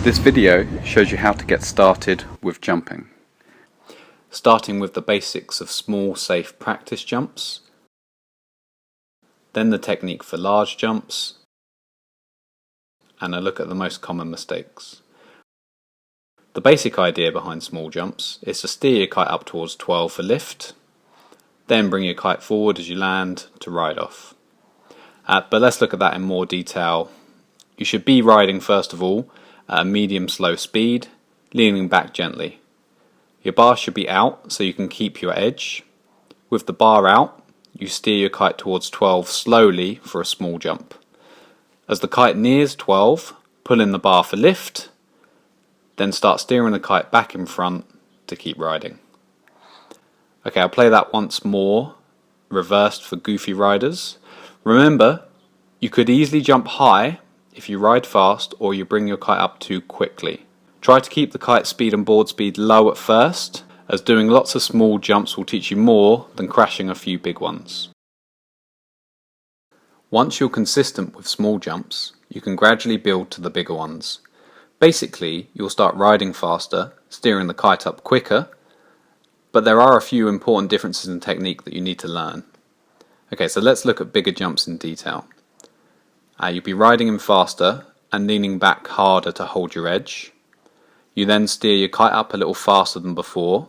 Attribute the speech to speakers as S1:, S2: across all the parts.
S1: This video shows you how to get started with jumping. Starting with the basics of small, safe practice jumps, then the technique for large jumps, and a look at the most common mistakes. The basic idea behind small jumps is to steer your kite up towards 12 for lift, then bring your kite forward as you land to ride off. But let's look at that in more detail. You should be riding first of all at a medium slow speed, leaning back gently. Your bar should be out so you can keep your edge. With the bar out, you steer your kite towards 12 slowly for a small jump. As the kite nears 12, pull in the bar for lift, then start steering the kite back in front to keep riding. Okay, I'll play that once more, reversed for goofy riders. Remember, you could easily jump high if you ride fast or you bring your kite up too quickly. Try to keep the kite speed and board speed low at first, as doing lots of small jumps will teach you more than crashing a few big ones. Once you're consistent with small jumps, you can gradually build to the bigger ones. Basically, you'll start riding faster, steering the kite up quicker, but there are a few important differences in technique that you need to learn. Okay, so let's look at bigger jumps in detail. You'll be riding in faster and leaning back harder to hold your edge. You then steer your kite up a little faster than before.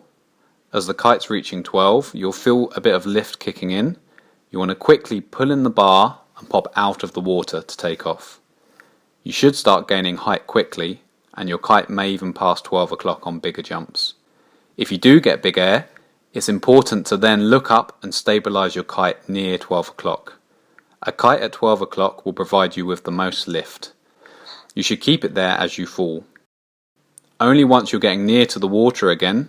S1: As the kite's reaching 12, you'll feel a bit of lift kicking in. You want to quickly pull in the bar and pop out of the water to take off. You should start gaining height quickly, and your kite may even pass 12 o'clock on bigger jumps. If you do get big air, it's important to then look up and stabilise your kite near 12 o'clock. A kite at 12 o'clock will provide you with the most lift. You should keep it there as you fall. Only once you're getting near to the water again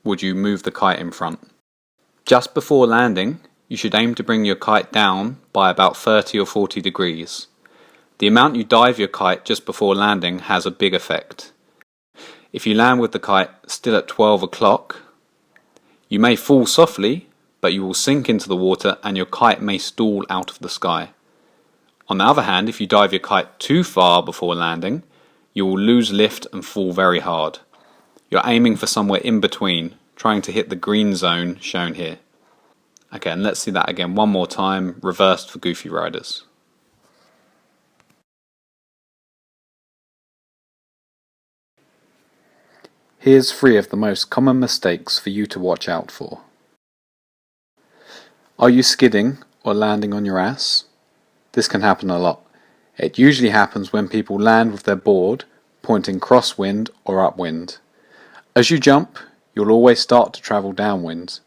S1: would you move the kite in front. Just before landing, you should aim to bring your kite down by about 30 or 40 degrees. The amount you dive your kite just before landing has a big effect. If you land with the kite still at 12 o'clock, you may fall softly, but you will sink into the water and your kite may stall out of the sky. On the other hand, if you dive your kite too far before landing, you will lose lift and fall very hard. You're aiming for somewhere in between, trying to hit the green zone shown here. Okay, and let's see that again one more time, reversed for goofy riders. Here's 3 of the most common mistakes for you to watch out for. Are you skidding or landing on your ass? This can happen a lot. It usually happens when people land with their board pointing crosswind or upwind. As you jump, you'll always start to travel downwind.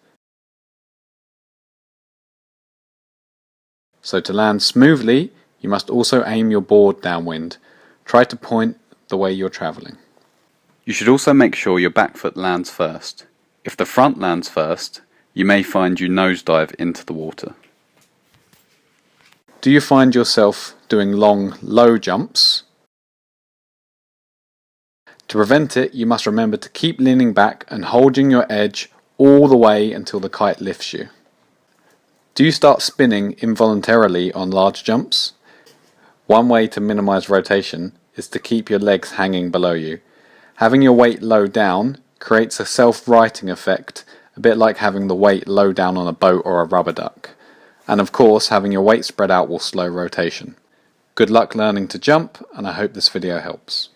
S1: So to land smoothly, you must also aim your board downwind. Try to point the way you're travelling. You should also make sure your back foot lands first. If the front lands first, you may find you nosedive into the water. Do you find yourself doing long, low jumps? To prevent it, you must remember to keep leaning back and holding your edge all the way until the kite lifts you. Do you start spinning involuntarily on large jumps? One way to minimize rotation is to keep your legs hanging below you. Having your weight low down creates a self-righting effect, a bit like having the weight low down on a boat or a rubber duck. And of course, having your weight spread out will slow rotation. Good luck learning to jump, and I hope this video helps.